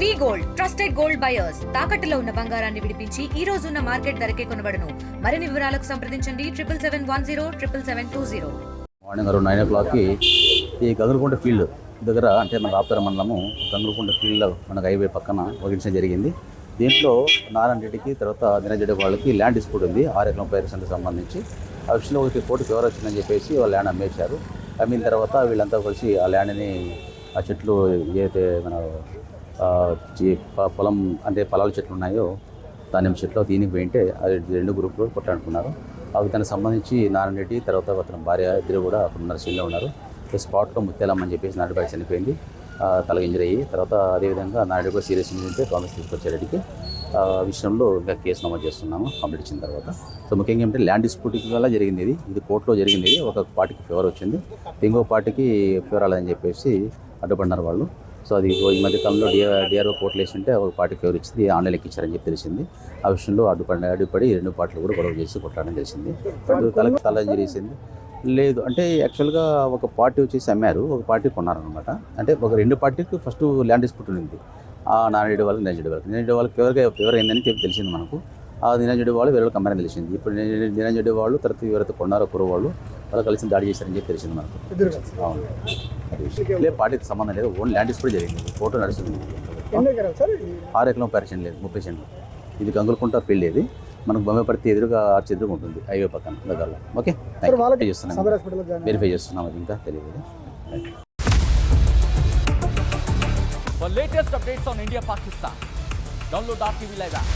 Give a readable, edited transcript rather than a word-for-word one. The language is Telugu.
వి గోల్డ్ ట్రస్టెడ్ గోల్డ్ బయర్స్ తాకట్టులో ఉన్న బంగారాన్ని విడిపించి ఈ రోజు ఉన్న మార్కెట్ ధరకే కొనబడును. మరిన్ని వివరాలకు సంప్రదించండి 7771077720. మార్నింగ్ అరౌండ్ 9 o'clockకి ఈ గంగులకుంట ఫీల్డ్ దగ్గర అంటే మన రాప్తార మండలము గంగులకుంట ఫీల్డ్లో మనకు హైవే పక్కన ఒక ఇన్సిడెంట్ జరిగింది. దీంట్లో నారాయణ రెడ్డికి తర్వాత దినజడి వాళ్ళకి ల్యాండ్ డిస్ప్యూట్ ఉంది 6 ఎకరం పైరుసంకి సంబంధించి. ఆ విషయంలో ఒకటి కోర్టు ఫేవర్ వచ్చిందని చెప్పేసి వాళ్ళు ల్యాండ్ అమ్మేశారు. అమ్మిన తర్వాత వీళ్ళంతా కలిసి ఆ ల్యాండ్ని ఆ చెట్లు ఏదైతే మన పొలం అంటే పొలాల చెట్లు ఉన్నాయో దానిమ్మ చెట్లు దీనికి పోయింటే అది 2 గ్రూపులు కొట్లాడుకున్నారు. అవి దానికి సంబంధించి నారాయణ రెడ్డి తర్వాత అతని భార్య ఇద్దరు కూడా అక్కడ ఉన్నారు, సీన్లో ఉన్నారు. స్పాట్లో ముత్యాలమ్మని చెప్పేసి నాయుడుపై చనిపోయింది, తల ఇంజరీ అయ్యి. తర్వాత అదేవిధంగా నాయుడు కూడా సీరియస్ ఇంజరీ ఉంటే కాంగ్రెస్ తీసుకొచ్చారు. రెడ్డికి విషయంలో ఇంకా కేసు నమోదు చేస్తున్నాము కంప్లీట్ ఇచ్చిన తర్వాత. సో ముఖ్యంగా ఏంటంటే ల్యాండ్ డిస్ప్యూటింగ్ వల్ల జరిగింది ఇది కోర్టులో జరిగింది. ఒక పార్టీకి ఫేవర్ వచ్చింది, ఇంకో పార్టీకి ఫేవర్ అవ్వదని చెప్పేసి అడ్డుపడినారు వాళ్ళు. సో అది ఈ మధ్యకాలంలో డిఆర్ఓ కోర్టులు వేసింటే ఒక పార్టీ ఫేవర్ ఇచ్చింది, ఆన్లైన్ ఎక్కించారని చెప్పి తెలిసింది. ఆ విషయంలో అడ్డుపడి 2 పార్టీలు కూడా గొడవ చేసి కొట్టడం తెలిసింది. తలకి తల ఇంజరీ చేసింది లేదు అంటే యాక్చువల్గా ఒక పార్టీ వచ్చేసి అమ్మారు, ఒక పార్టీ కొన్నారనమాట. అంటే ఒక 2 పార్టీకి ఫస్ట్ ల్యాండ్ డిస్ప్యూట్ ఉంది. ఆ నారాయణ వాళ్ళకి నిరంజడి వాళ్ళకి ఫేవర్ అయిందని చెప్పి తెలిసింది మనకు. ఆ నిరంజడి వాళ్ళు వేరే వాళ్ళకి అమ్మారని తెలిసింది. ఇప్పుడు నిరంజడి వాళ్ళు తర్వాత ఎవరైతే కొన్నారో కుర్రవాళ్ళు వాళ్ళు కలిసి దాడి చేశారని చెప్పి తెలిసింది మనకు. అవును, అది పార్టీకి సంబంధం లేదు, ఓన్లీ ల్యాండ్ డిస్ప్యూట్ జరిగింది, కోర్టు నడుస్తుంది. 6 ఎకరం పరిచయం లేదు, 30 సెంట్లు. ఇది గంగులకుంట ఫీల్డ్, ఇది మనకు బొమ్మపర్తి ఎదురుగా ఎదురుగా ఉంటుంది హైవే పక్కన దగ్గరలో. ఓకే, వెరిఫై చేస్తున్నాం, అది ఇంకా తెలియదు. For latest updates on India Pakistan, download our TV Live app.